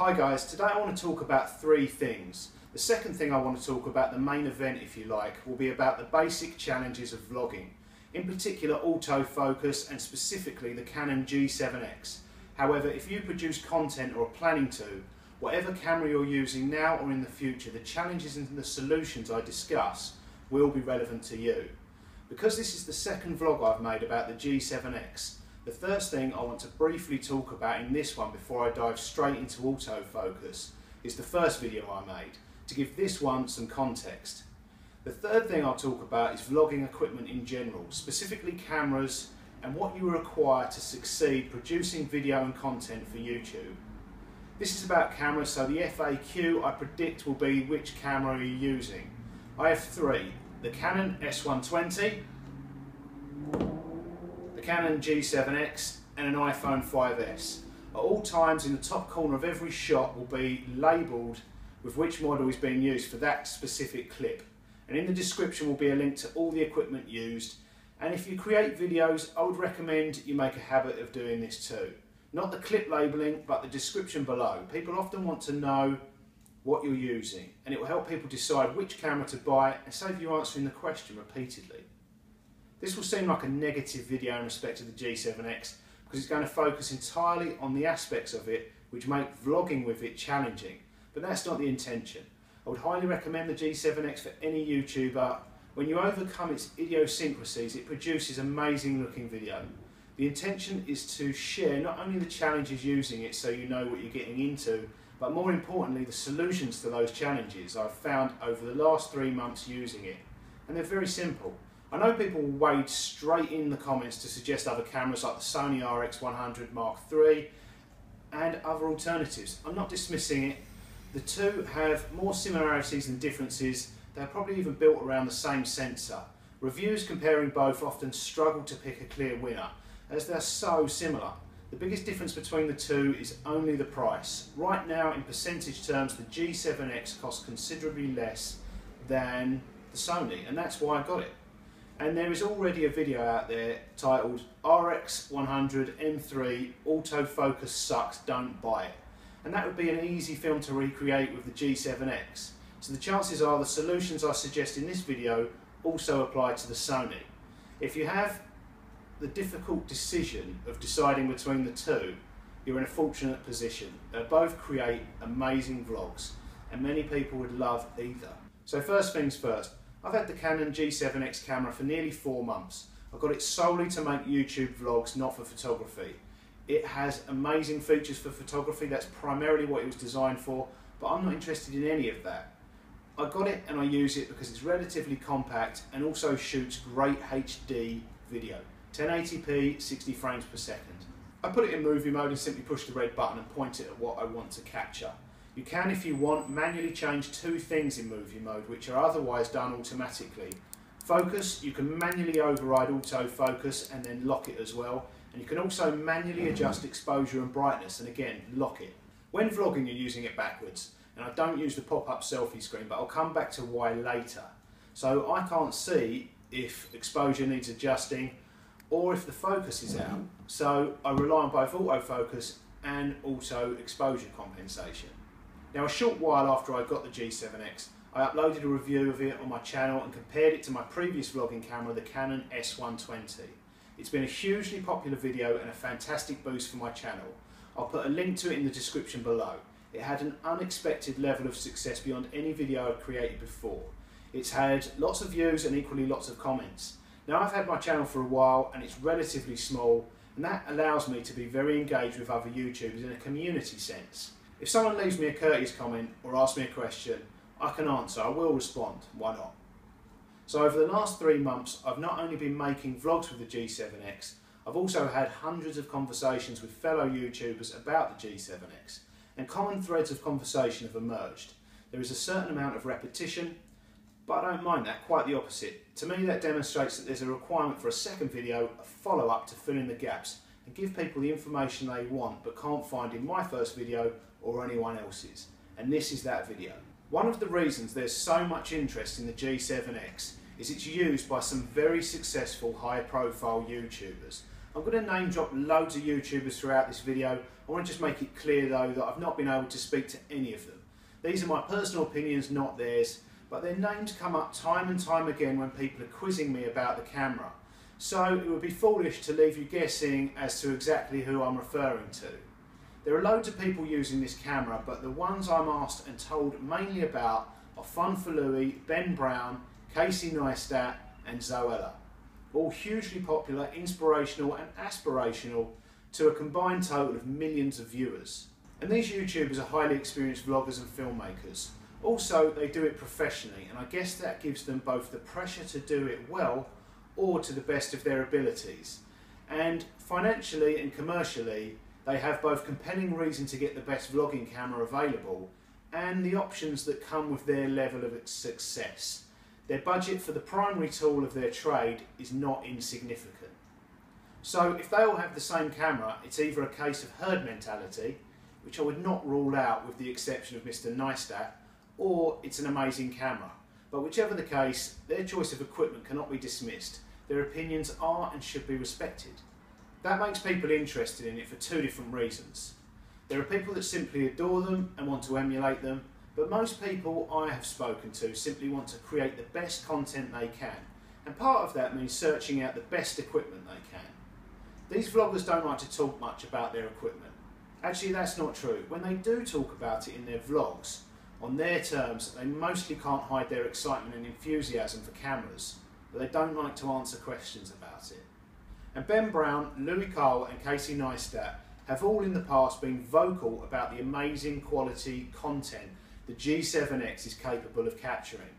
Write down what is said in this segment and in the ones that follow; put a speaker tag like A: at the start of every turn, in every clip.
A: Hi guys, today I want to talk about three things. The second thing I want to talk about, the main event if you like, will be about the basic challenges of vlogging. In particular autofocus and specifically the Canon G7X. However, if you produce content or are planning to, whatever camera you're using now or in the future, the challenges and the solutions I discuss will be relevant to you. Because this is the second vlog I've made about the G7X, the first thing I want to briefly talk about in this one before I dive straight into autofocus is the first video I made, to give this one some context. The third thing I'll talk about is vlogging equipment in general, specifically cameras and what you require to succeed producing video and content for YouTube. This is about cameras, so the FAQ I predict will be which camera are you using. I have three: the Canon S120, the Canon G7X and an iPhone 5S. At all times in the top corner of every shot will be labelled with which model is being used for that specific clip. And in the description will be a link to all the equipment used. And if you create videos, I would recommend you make a habit of doing this too. Not the clip labelling, but the description below. People often want to know what you're using, and it will help people decide which camera to buy and save you answering the question repeatedly. This will seem like a negative video in respect to the G7X because it's going to focus entirely on the aspects of it which make vlogging with it challenging, but that's not the intention. I would highly recommend the G7X for any YouTuber. When you overcome its idiosyncrasies, it produces amazing looking video. The intention is to share not only the challenges using it so you know what you're getting into, but more importantly the solutions to those challenges I've found over the last 3 months using it. And they're very simple. I know people wade straight in the comments to suggest other cameras like the Sony RX100 Mark III and other alternatives. I'm not dismissing it. The two have more similarities than differences. They're probably even built around the same sensor. Reviews comparing both often struggle to pick a clear winner as they're so similar. The biggest difference between the two is only the price. Right now, in percentage terms, the G7X costs considerably less than the Sony, and that's why I got it. And there is already a video out there titled RX100 M3 Autofocus Sucks, Don't Buy It. And that would be an easy film to recreate with the G7X. So the chances are the solutions I suggest in this video also apply to the Sony. If you have the difficult decision of deciding between the two, you're in a fortunate position. They both create amazing vlogs and many people would love either. So first things first, I've had the Canon G7X camera for nearly 4 months. I got it solely to make YouTube vlogs, not for photography. It has amazing features for photography, that's primarily what it was designed for, but I'm not interested in any of that. I got it and I use it because it's relatively compact and also shoots great HD video. 1080p, 60 frames per second. I put it in movie mode and simply push the red button and point it at what I want to capture. You can, if you want, manually change 2 things in movie mode which are otherwise done automatically. Focus, you can manually override autofocus and then lock it as well. And you can also manually adjust exposure and brightness and again, lock it. When vlogging you're using it backwards, and I don't use the pop-up selfie screen, but I'll come back to why later. So I can't see if exposure needs adjusting or if the focus is out. So I rely on both autofocus and also exposure compensation. Now a short while after I got the G7X, I uploaded a review of it on my channel and compared it to my previous vlogging camera, the Canon S120. It's been a hugely popular video and a fantastic boost for my channel. I'll put a link to it in the description below. It had an unexpected level of success beyond any video I've created before. It's had lots of views and equally lots of comments. Now I've had my channel for a while and it's relatively small, and that allows me to be very engaged with other YouTubers in a community sense. If someone leaves me a courteous comment or asks me a question, I can answer, I will respond, why not? So over the last 3 months, I've not only been making vlogs with the G7X, I've also had hundreds of conversations with fellow YouTubers about the G7X, and common threads of conversation have emerged. There is a certain amount of repetition, but I don't mind that, quite the opposite. To me that demonstrates that there's a requirement for a second video, a follow-up to fill in the gaps and give people the information they want but can't find in my first video or anyone else's. And this is that video. One of the reasons there's so much interest in the G7X is it's used by some very successful high-profile YouTubers. I'm going to name drop loads of YouTubers throughout this video. I want to just make it clear though that I've not been able to speak to any of them. These are my personal opinions, not theirs, but their names come up time and time again when people are quizzing me about the camera. So it would be foolish to leave you guessing as to exactly who I'm referring to. There are loads of people using this camera, but the ones I'm asked and told mainly about are Fun for Louis, Ben Brown, Casey Neistat and Zoella. All hugely popular, inspirational and aspirational to a combined total of millions of viewers. And these YouTubers are highly experienced vloggers and filmmakers. Also, they do it professionally, and I guess that gives them both the pressure to do it well or to the best of their abilities. And financially and commercially, they have both compelling reason to get the best vlogging camera available and the options that come with their level of success. Their budget for the primary tool of their trade is not insignificant. So if they all have the same camera, it's either a case of herd mentality, which I would not rule out with the exception of Mr. Neistat, or it's an amazing camera. But whichever the case, their choice of equipment cannot be dismissed. Their opinions are and should be respected. That makes people interested in it for two different reasons. There are people that simply adore them and want to emulate them, but most people I have spoken to simply want to create the best content they can, and part of that means searching out the best equipment they can. These vloggers don't like to talk much about their equipment. Actually, that's not true. When they do talk about it in their vlogs, on their terms, they mostly can't hide their excitement and enthusiasm for cameras, but they don't like to answer questions about it. And Ben Brown, Louis Cole and Casey Neistat have all in the past been vocal about the amazing quality content the G7X is capable of capturing.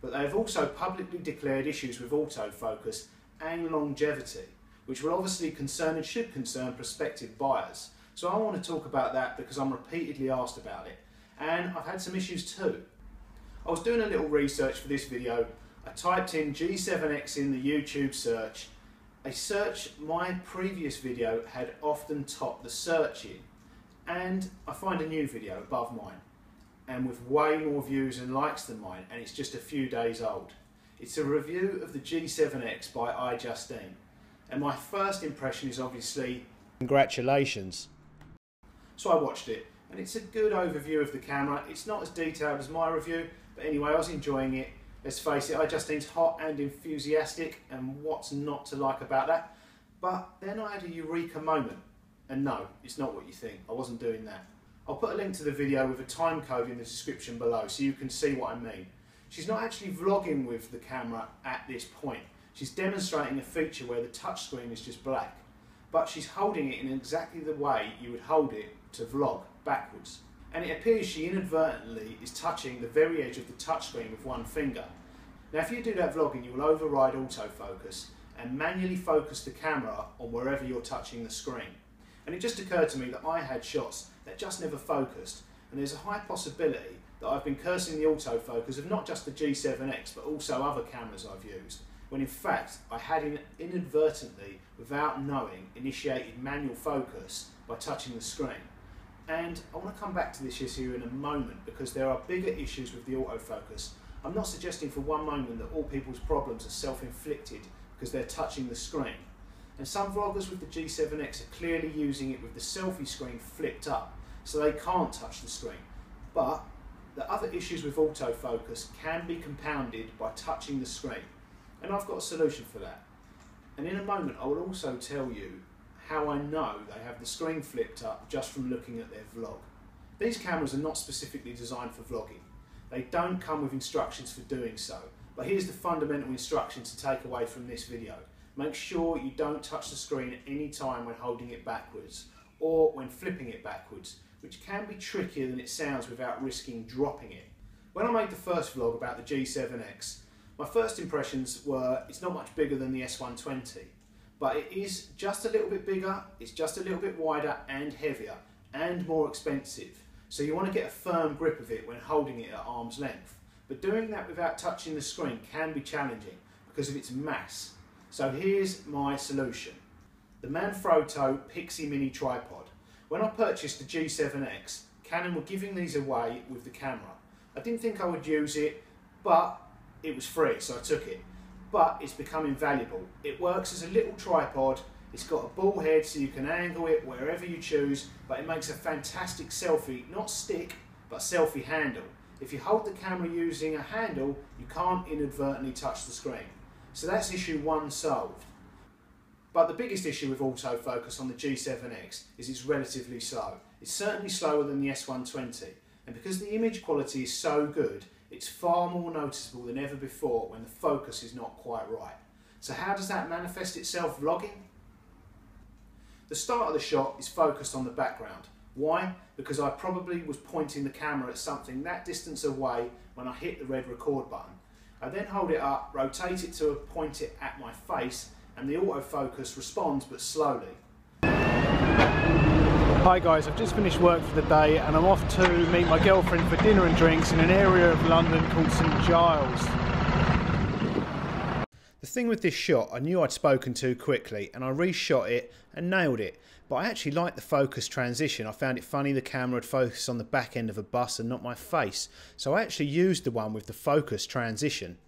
A: But they have also publicly declared issues with autofocus and longevity, which will obviously concern and should concern prospective buyers. So I want to talk about that because I'm repeatedly asked about it. And I've had some issues too. I was doing a little research for this video. I typed in G7X in the YouTube search. A search my previous video had often topped the search in, and I find a new video above mine and with way more views and likes than mine, and it's just a few days old. It's a review of the G7X by iJustine, and my first impression is obviously congratulations. So I watched it, and it's a good overview of the camera. It's not as detailed as my review, but anyway, I was enjoying it. Let's face it, iJustine's hot and enthusiastic, and what's not to like about that? But then I had a eureka moment, and no, it's not what you think. I wasn't doing that. I'll put a link to the video with a time code in the description below so you can see what I mean. She's not actually vlogging with the camera at this point. She's demonstrating a feature where the touchscreen is just black, but she's holding it in exactly the way you would hold it to vlog, backwards. And it appears she inadvertently is touching the very edge of the touchscreen with one finger. Now if you do that vlogging, you will override autofocus and manually focus the camera on wherever you're touching the screen. And it just occurred to me that I had shots that just never focused, and there's a high possibility that I've been cursing the autofocus of not just the G7X but also other cameras I've used, when in fact I had inadvertently, without knowing, initiated manual focus by touching the screen. And I want to come back to this issue in a moment because there are bigger issues with the autofocus. I'm not suggesting for one moment that all people's problems are self-inflicted because they're touching the screen. And some vloggers with the G7X are clearly using it with the selfie screen flipped up, so they can't touch the screen. But the other issues with autofocus can be compounded by touching the screen. And I've got a solution for that. And in a moment I will also tell you how I know they have the screen flipped up just from looking at their vlog. These cameras are not specifically designed for vlogging. They don't come with instructions for doing so, but here's the fundamental instructions to take away from this video. Make sure you don't touch the screen at any time when holding it backwards or when flipping it backwards, which can be trickier than it sounds without risking dropping it. When I made the first vlog about the G7X, my first impressions were it's not much bigger than the S120. But it is just a little bit bigger, it's just a little bit wider and heavier and more expensive. So you want to get a firm grip of it when holding it at arm's length. But doing that without touching the screen can be challenging because of its mass. So here's my solution. The Manfrotto Pixie Mini Tripod. When I purchased the G7X, Canon were giving these away with the camera. I didn't think I would use it, but it was free, so I took it. But it's become invaluable. It works as a little tripod, It's got a ball head so you can angle it wherever you choose, but it makes a fantastic selfie, not stick, but selfie handle. If you hold the camera using a handle, you can't inadvertently touch the screen. So that's issue 1 solved. But the biggest issue with autofocus on the G7X is it's relatively slow. It's certainly slower than the S120, and because the image quality is so good, it's far more noticeable than ever before when the focus is not quite right. So how does that manifest itself vlogging? The start of the shot is focused on the background. Why? Because I probably was pointing the camera at something that distance away when I hit the red record button. I then hold it up, rotate it to point it at my face, and the autofocus responds, but slowly. Hi guys, I've just finished work for the day and I'm off to meet my girlfriend for dinner and drinks in an area of London called St Giles. The thing with this shot, I knew I'd spoken too quickly and I reshot it and nailed it. But I actually liked the focus transition. I found it funny the camera had focused on the back end of a bus and not my face. So I actually used the one with the focus transition.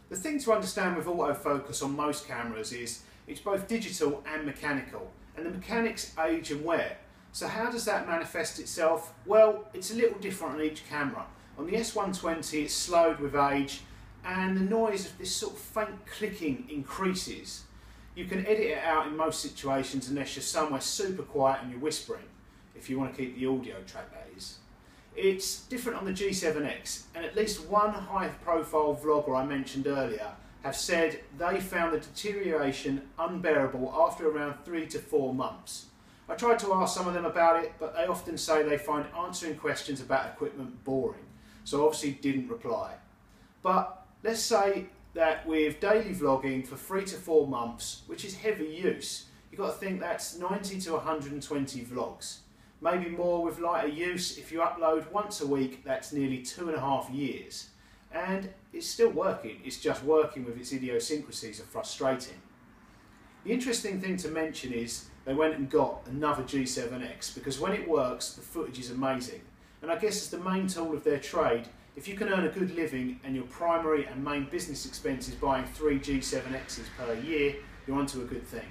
A: The thing to understand with autofocus on most cameras is it's both digital and mechanical, and the mechanics age and wear. So how does that manifest itself? Well, it's a little different on each camera. On the S120 it's slowed with age and the noise of this sort of faint clicking increases. You can edit it out in most situations unless you're somewhere super quiet and you're whispering, if you want to keep the audio track that is. It's different on the G7X, and at least one high-profile vlogger I mentioned earlier have said they found the deterioration unbearable after around 3 to 4 months. I tried to ask some of them about it, but they often say they find answering questions about equipment boring, so obviously didn't reply. But let's say that with daily vlogging for 3 to 4 months, which is heavy use, you've got to think that's 90 to 120 vlogs. Maybe more with lighter use. If you upload once a week, that's nearly 2.5 years. And it's still working, it's just working with its idiosyncrasies are frustrating. The interesting thing to mention is they went and got another G7X because when it works, the footage is amazing. And I guess it's the main tool of their trade. If you can earn a good living and your primary and main business expense is buying 3 G7Xs per year, you're onto a good thing.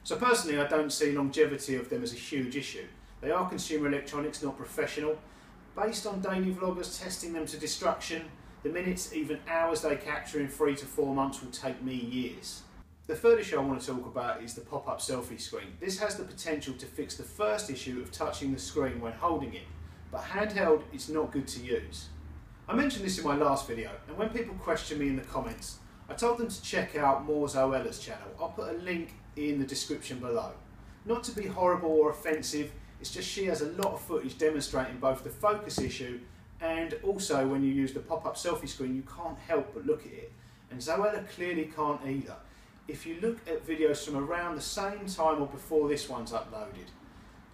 A: So personally, I don't see longevity of them as a huge issue. They are consumer electronics, not professional. Based on daily vloggers testing them to destruction, the minutes, even hours they capture in 3 to 4 months will take me years. The third issue I want to talk about is the pop-up selfie screen. This has the potential to fix the first issue of touching the screen when holding it, but handheld it's not good to use. I mentioned this in my last video, and when people question me in the comments, I told them to check out Zoella's channel. I'll put a link in the description below. Not to be horrible or offensive, it's just she has a lot of footage demonstrating both the focus issue and also when you use the pop-up selfie screen you can't help but look at it. And Zoella clearly can't either. If you look at videos from around the same time or before this one's uploaded,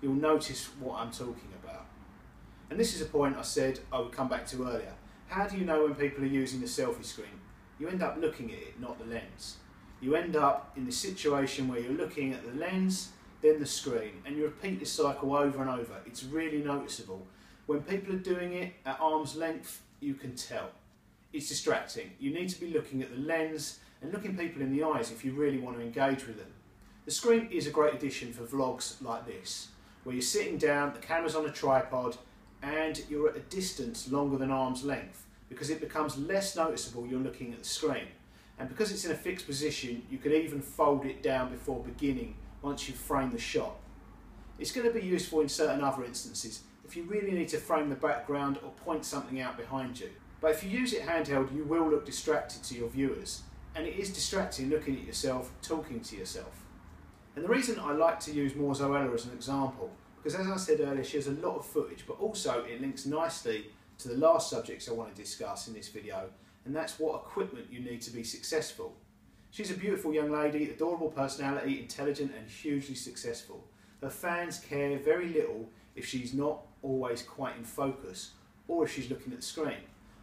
A: you'll notice what I'm talking about. And this is a point I said I would come back to earlier. How do you know when people are using the selfie screen? You end up looking at it, not the lens. You end up in the situation where you're looking at the lens, then the screen, and you repeat this cycle over and over. It's really noticeable. When people are doing it at arm's length, you can tell. It's distracting. You need to be looking at the lens and looking people in the eyes if you really want to engage with them. The screen is a great addition for vlogs like this, where you're sitting down, the camera's on a tripod, and you're at a distance longer than arm's length, because it becomes less noticeable you're looking at the screen. And because it's in a fixed position, you can even fold it down before beginning once you've framed the shot. It's going to be useful in certain other instances, if you really need to frame the background or point something out behind you. But if you use it handheld, you will look distracted to your viewers. And it is distracting looking at yourself, talking to yourself. And the reason I like to use Zoella as an example, because as I said earlier, she has a lot of footage, but also it links nicely to the last subjects I want to discuss in this video, and that's what equipment you need to be successful. She's a beautiful young lady, adorable personality, intelligent and hugely successful. Her fans care very little if she's not always quite in focus, or if she's looking at the screen.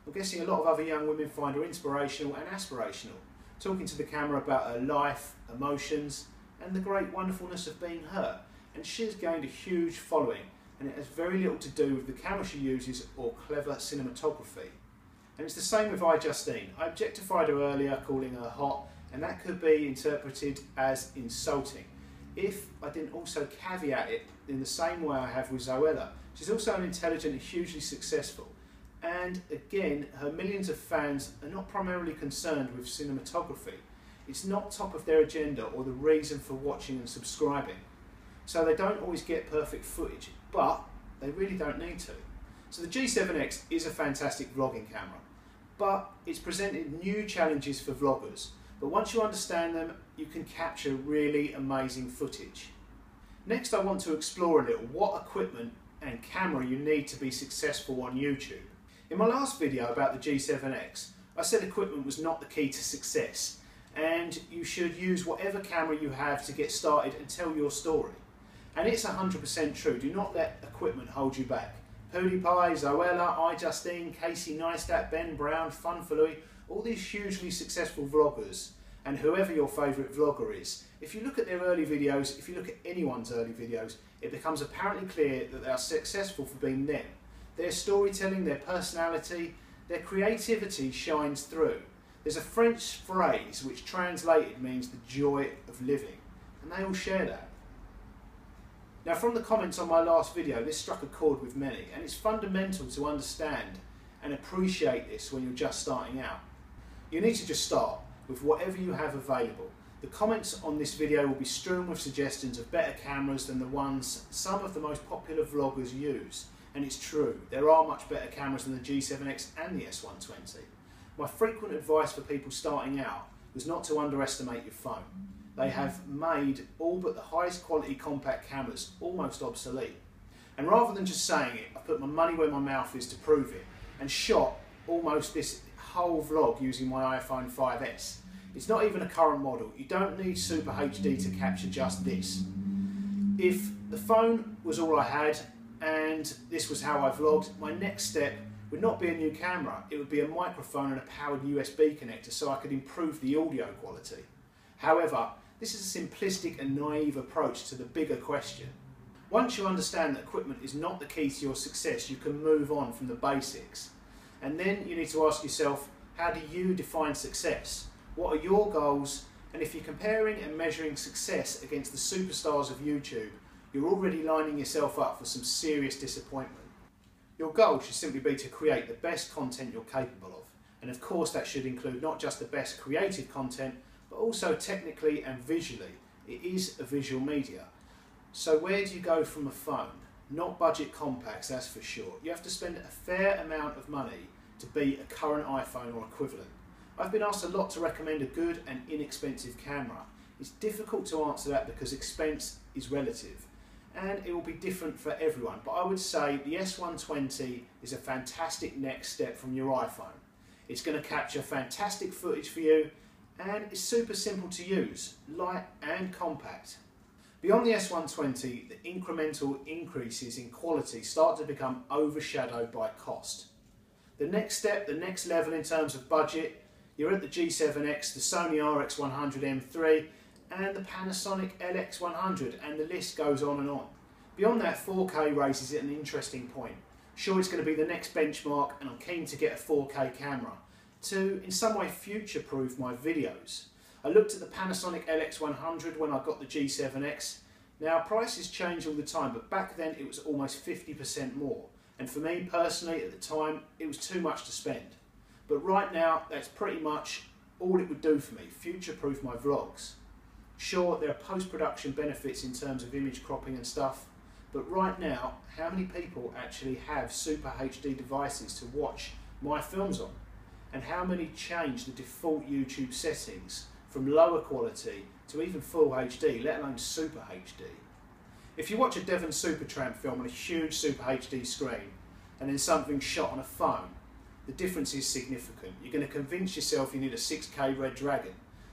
A: I'm guessing a lot of other young women find her inspirational and aspirational, talking to the camera about her life, emotions, and the great wonderfulness of being her. And she's gained a huge following, and it has very little to do with the camera she uses or clever cinematography. And it's the same with iJustine. I objectified her earlier, calling her hot, and that could be interpreted as insulting if I didn't also caveat it in the same way I have with Zoella. She's also an intelligent and hugely successful, and again her millions of fans are not primarily concerned with cinematography. It's not top of their agenda or the reason for watching and subscribing. So they don't always get perfect footage, but they really don't need to. So the G7X is a fantastic vlogging camera, but it's presented new challenges for vloggers. But once you understand them, you can capture really amazing footage. Next, I want to explore a little what equipment and camera you need to be successful on YouTube. In my last video about the G7X, I said equipment was not the key to success, and you should use whatever camera you have to get started and tell your story. And it's 100% true. Do not let equipment hold you back. PewDiePie, Zoella, iJustine, Casey Neistat, Ben Brown, Funfully, all these hugely successful vloggers, and whoever your favourite vlogger is, if you look at their early videos, if you look at anyone's early videos, it becomes apparently clear that they are successful for being them. Their storytelling, their personality, their creativity shines through. There's a French phrase which translated means the joy of living, and they all share that. Now, from the comments on my last video, this struck a chord with many, and it's fundamental to understand and appreciate this when you're just starting out. You need to just start with whatever you have available. The comments on this video will be strewn with suggestions of better cameras than the ones some of the most popular vloggers use, and it's true, there are much better cameras than the G7X and the S120. My frequent advice for people starting out was not to underestimate your phone. They have made all but the highest quality compact cameras almost obsolete. And rather than just saying it, I put my money where my mouth is to prove it, and shot almost this whole vlog using my iPhone 5S. It's not even a current model. You don't need Super HD to capture just this. If the phone was all I had and this was how I vlogged, my next step would not be a new camera. It would be a microphone and a powered USB connector so I could improve the audio quality. However, this is a simplistic and naive approach to the bigger question. Once you understand that equipment is not the key to your success, you can move on from the basics. And then you need to ask yourself, how do you define success? What are your goals? And if you're comparing and measuring success against the superstars of YouTube, you're already lining yourself up for some serious disappointment. Your goal should simply be to create the best content you're capable of. And of course that should include not just the best creative content, but also technically and visually. It is a visual media. So where do you go from a phone? Not budget compacts, that's for sure. You have to spend a fair amount of money to beat a current iPhone or equivalent. I've been asked a lot to recommend a good and inexpensive camera. It's difficult to answer that because expense is relative, and it will be different for everyone. But I would say the S120 is a fantastic next step from your iPhone. It's going to capture fantastic footage for you, and it's super simple to use, light and compact. Beyond the S120, the incremental increases in quality start to become overshadowed by cost. The next step, the next level in terms of budget, you're at the G7X, the Sony RX100 M3 and the Panasonic LX100, and the list goes on and on. Beyond that, 4K raises at an interesting point. Sure, it's going to be the next benchmark, and I'm keen to get a 4K camera to in some way future-proof my videos. I looked at the Panasonic LX100 when I got the G7X. Now prices change all the time, but back then it was almost 50% more. And for me personally at the time, it was too much to spend. But right now, that's pretty much all it would do for me, future-proof my vlogs. Sure, there are post-production benefits in terms of image cropping and stuff, but right now, how many people actually have Super HD devices to watch my films on? And how many change the default YouTube settings from lower quality to even full HD, let alone Super HD? If you watch a Devon Supertramp film on a huge Super HD screen and then something shot on a phone, the difference is significant. You're going to convince yourself you need a 6K Red Dragon,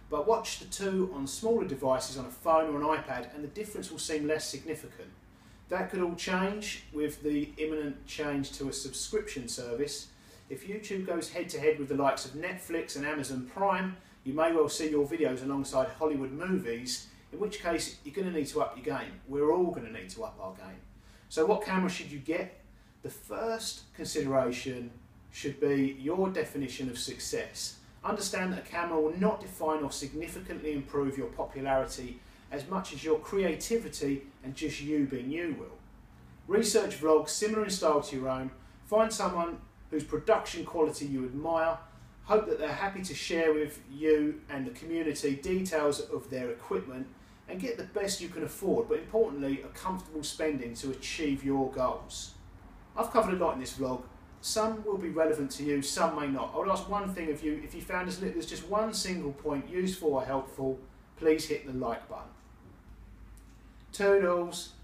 A: but watch the two on smaller devices on a phone or an iPad and the difference will seem less significant. That could all change with the imminent change to a subscription service. If YouTube goes head to head with the likes of Netflix and Amazon Prime, you may well see your videos alongside Hollywood movies, in which case you're going to need to up your game. We're all going to need to up our game. So what camera should you get? The first consideration should be your definition of success. Understand that a camera will not define or significantly improve your popularity as much as your creativity and just you being you will. Research vlogs similar in style to your own, find someone whose production quality you admire, hope that they're happy to share with you and the community details of their equipment, and get the best you can afford, but importantly a comfortable spending to achieve your goals. I've covered a lot in this vlog. Some will be relevant to you, some may not. I would ask one thing of you: if you found as little as just one single point useful or helpful, please hit the like button. Toodles!